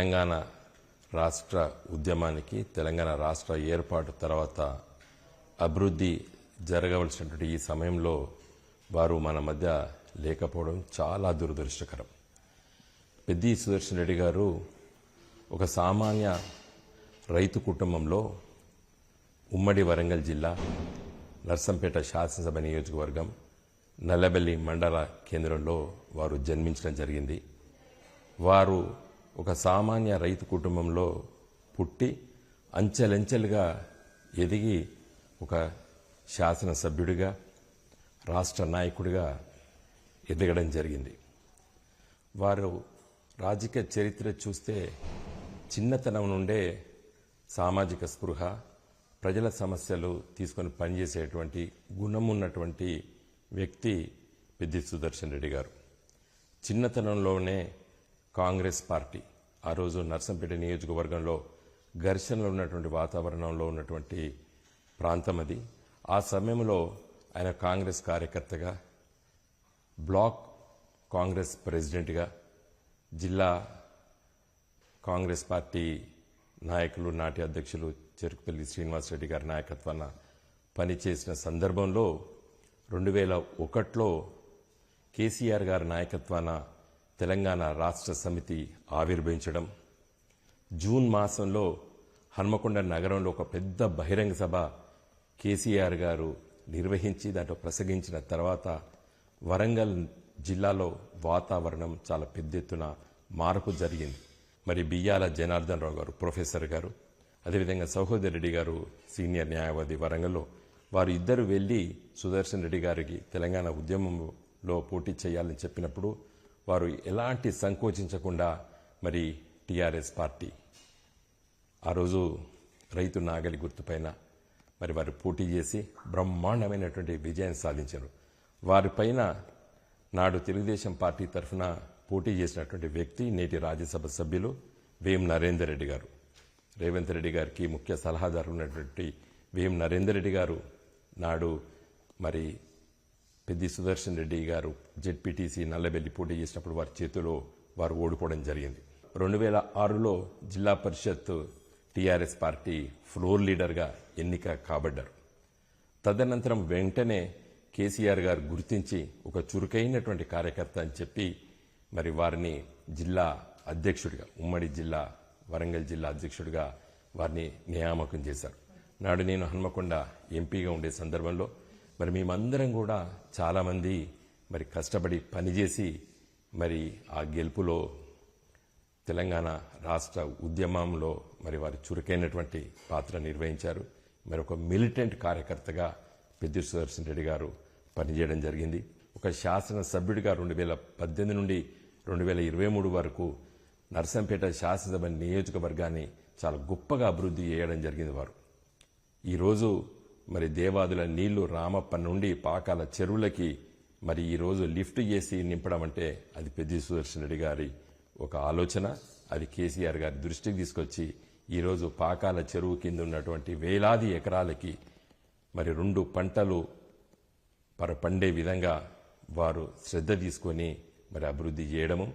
తెలంగాణ రాష్ట్ర ఉద్యమానికి తెలంగాణ రాష్ట్ర ఏర్పాటు తర్వాత అభివృద్ధి జరగవలసినటువంటి ఈ సమయంలో వారు మన మధ్య లేకపోవడం చాలా దురదృష్టకరం. పెద్ది సుదర్శన్ రెడ్డి గారు ఒక సామాన్య రైతు కుటుంబంలో ఉమ్మడి వరంగల్ జిల్లా నర్సంపేట శాసనసభ నియోజకవర్గం నల్లబెల్లి మండల కేంద్రంలో వారు జన్మించడం జరిగింది. వారు ఒక సామాన్య రైతు కుటుంబంలో పుట్టి అంచెలంచెలుగా ఎదిగి ఒక శాసనసభ్యుడిగా రాష్ట్ర నాయకుడిగా ఎదగడం జరిగింది. వారు రాజకీయ చరిత్ర చూస్తే చిన్నతనం నుండే సామాజిక స్పృహ, ప్రజల సమస్యలు తీసుకొని పనిచేసేటువంటి గుణం ఉన్నటువంటి వ్యక్తి పెద్ది సుదర్శన్ రెడ్డి గారు. చిన్నతనంలోనే కాంగ్రెస్ పార్టీ ఆ రోజు నర్సంపేట నియోజకవర్గంలో ఘర్షణలు ఉన్నటువంటి వాతావరణంలో ఉన్నటువంటి ప్రాంతం అది. ఆ సమయంలో ఆయన కాంగ్రెస్ కార్యకర్తగా, బ్లాక్ కాంగ్రెస్ ప్రెసిడెంట్గా, జిల్లా కాంగ్రెస్ పార్టీ నాయకులు నాటి అధ్యక్షులు చెరుకుపల్లి శ్రీనివాసరెడ్డి గారి నాయకత్వాన పనిచేసిన సందర్భంలో 2001లో కేసీఆర్ గారి నాయకత్వాన తెలంగాణ రాష్ట్ర సమితి ఆవిర్భవించడం, జూన్ మాసంలో హన్మకొండ నగరంలో ఒక పెద్ద బహిరంగ సభ కేసీఆర్ గారు నిర్వహించి దాంట్లో ప్రసంగించిన తర్వాత వరంగల్ జిల్లాలో వాతావరణం చాలా పెద్ద ఎత్తున మార్పు జరిగింది. మరి బియ్యాల జనార్దన్ రావు గారు ప్రొఫెసర్ గారు, అదేవిధంగా సహోదర్ రెడ్డి గారు సీనియర్ న్యాయవాది వరంగల్లో, వారు ఇద్దరు వెళ్లి సుదర్శన్ రెడ్డి గారికి తెలంగాణ ఉద్యమంలో పోటీ చేయాలని చెప్పినప్పుడు వారు ఎలాంటి సంకోచించకుండా మరి టీఆర్ఎస్ పార్టీ ఆ రోజు రైతు నాగలి గుర్తుపైన మరి వారు పోటీ చేసి బ్రహ్మాండమైనటువంటి విజయాన్ని సాధించారు. వారిపైన నాడు తెలుగుదేశం పార్టీ తరఫున పోటీ చేసినటువంటి వ్యక్తి నేటి రాజ్యసభ సభ్యులు వేం నరేందర్ రెడ్డి గారు. రేవంత్ రెడ్డి గారికి ముఖ్య సలహాదారు ఉన్నటువంటి వేం నరేందర్ రెడ్డి గారు నాడు మరి పెద్ది సుదర్శన్ రెడ్డి గారు జెడ్పీటీసీ నల్లబెల్లి పోటీ చేసినప్పుడు వారి చేతిలో వారు ఓడిపోవడం జరిగింది. 2006లో జిల్లా పరిషత్ టీఆర్ఎస్ పార్టీ ఫ్లోర్ లీడర్గా ఎన్నిక కాబడ్డారు. తదనంతరం వెంటనే కేసీఆర్ గారు గుర్తించి ఒక చురుకైనటువంటి కార్యకర్త అని చెప్పి మరి వారిని జిల్లా అధ్యక్షుడిగా, ఉమ్మడి జిల్లా వరంగల్ జిల్లా అధ్యక్షుడిగా వారిని నియామకం చేశారు. నాడు నేను హన్మకొండ ఎంపీగా ఉండే సందర్భంలో మరి మేమందరం కూడా చాలామంది మరి కష్టపడి పనిచేసి మరి ఆ గెలుపులో తెలంగాణ రాష్ట్ర ఉద్యమంలో మరి వారి చురుకైనటువంటి పాత్ర నిర్వహించారు. మరి ఒక మిలిటెంట్ కార్యకర్తగా పెద్ది సుదర్శన్ రెడ్డి గారు పనిచేయడం జరిగింది. ఒక శాసనసభ్యుడిగా 2018 నుండి 2023 వరకు నర్సంపేట శాసనసభ నియోజకవర్గాన్ని చాలా గొప్పగా అభివృద్ధి చేయడం జరిగింది. వారు ఈరోజు మరి దేవాదుల నీళ్లు రామప్ప నుండి పాకాల చెరువులకి మరి ఈరోజు లిఫ్ట్ చేసి నింపడం అంటే అది పెద్ది సుదర్శన్ రెడ్డి గారి ఒక ఆలోచన. అది కేసీఆర్ గారి దృష్టికి తీసుకొచ్చి ఈరోజు పాకాల చెరువు కింద ఉన్నటువంటి వేలాది ఎకరాలకి మరి 2 పంటలు పండే విధంగా వారు శ్రద్ధ తీసుకొని మరి అభివృద్ధి చేయడము,